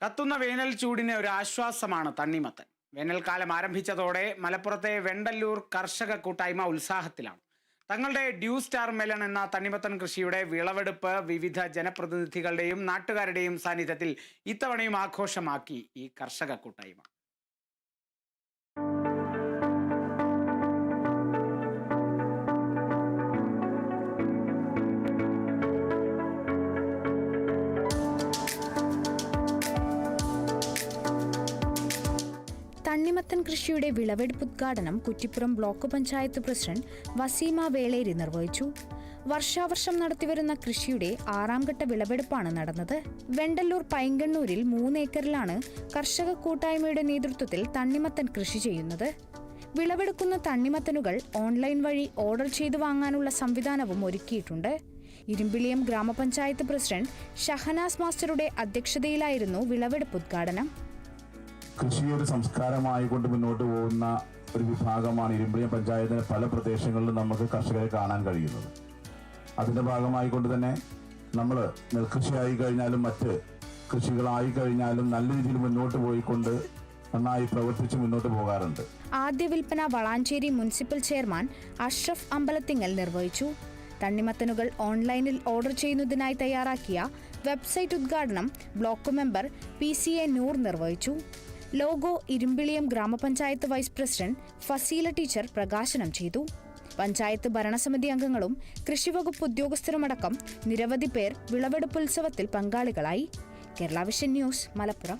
കത്തുന്ന വേനൽ ചൂടിന് ഒരു ആശ്വാസമാണ് തണ്ണിമത്തൻ. വേനൽക്കാലം ആരംഭിച്ചതോടെ മലപ്പുറത്തെ വെണ്ടല്ലൂർ കർഷക കൂട്ടായ്മ ഉത്സാഹത്തിലാണ്. തങ്ങളുടെ ഡ്യൂ സ്റ്റാർ മെലൺ എന്ന തണ്ണിമത്തൻ കൃഷിയുടെ വിളവെടുപ്പ് വിവിധ ജനപ്രതിനിധികളുടെയും നാട്ടുകാരുടെയും സാന്നിധ്യത്തിൽ ഇത്തവണയും ആഘോഷമാക്കി ഈ കർഷക കൂട്ടായ്മ. തണ്ണിമത്തൻ കൃഷിയുടെ വിളവെടുപ്പ് ഉദ്ഘാടനം കുറ്റിപ്പുറം ബ്ലോക്ക് പഞ്ചായത്ത് പ്രസിഡന്റ് വസീമ വേളേരി നിർവഹിച്ചു. വർഷാവർഷം നടത്തിവരുന്ന കൃഷിയുടെ 6ാം ഘട്ട വിളവെടുപ്പാണ് നടന്നത്. വെണ്ടല്ലൂർ പൈങ്കണ്ണൂരിൽ 3 ഏക്കറിലാണ് കർഷക കൂട്ടായ്മയുടെ നേതൃത്വത്തിൽ തണ്ണിമത്തൻ കൃഷി ചെയ്യുന്നത്. വിളവെടുക്കുന്ന തണ്ണിമത്തനുകൾ ഓൺലൈൻ വഴി ഓർഡർ ചെയ്തു വാങ്ങാനുള്ള സംവിധാനവും ഒരുക്കിയിട്ടുണ്ട്. ഇരുമ്പിളിയം ഗ്രാമപഞ്ചായത്ത് പ്രസിഡന്റ് ഷഹനാസ് മാസ്റ്ററുടെ അധ്യക്ഷതയിലായിരുന്നു വിളവെടുപ്പ് ഉദ്ഘാടനം. കൃഷിയൊരു സംസ്കാരമായി കൊണ്ട് മുന്നോട്ട് പോകുന്ന ഒരു വിഭാഗമാണ് ഇരുമ്പിളിയം പഞ്ചായത്തിലെ പല പ്രദേശങ്ങളിലും നമുക്ക് കർഷകരെ കാണാൻ കഴിയുന്നത്. അതിൻ്റെ ഭാഗമായിക്കൊണ്ട് തന്നെ നമ്മൾ നെൽകൃഷിയായി കഴിഞ്ഞാലും മറ്റ് കൃഷികളായി കഴിഞ്ഞാലും നല്ല രീതിയിൽ മുന്നോട്ട് പോയിക്കൊണ്ട് നന്നായി പ്രവർത്തിച്ച് മുന്നോട്ട് പോകാറുണ്ട്. ആദ്യ വിൽപ്പന വളാഞ്ചേരി മുനിസിപ്പൽ ചെയർമാൻ അഷ്റഫ് അമ്പലത്തിങ്ങൽ നിർവഹിച്ചു. തണ്ണിമത്തനുകൾ ഓൺലൈനിൽ ഓർഡർ ചെയ്യുന്നതിനായി തയ്യാറാക്കിയ വെബ്സൈറ്റ് ഉദ്ഘാടനം ബ്ലോക്ക് മെമ്പർ PCA നൂർ നിർവഹിച്ചു. ലോഗോ ഇരുമ്പിളിയം ഗ്രാമപഞ്ചായത്ത് വൈസ് പ്രസിഡന്റ് ഫസീല ടീച്ചർ പ്രകാശനം ചെയ്തു. പഞ്ചായത്ത് ഭരണസമിതി അംഗങ്ങളും കൃഷിവകുപ്പ് ഉദ്യോഗസ്ഥരുമടക്കം നിരവധി പേർ വിളവെടുപ്പ് ഉത്സവത്തിൽ പങ്കാളികളായി. Kerala vision news, Malappuram.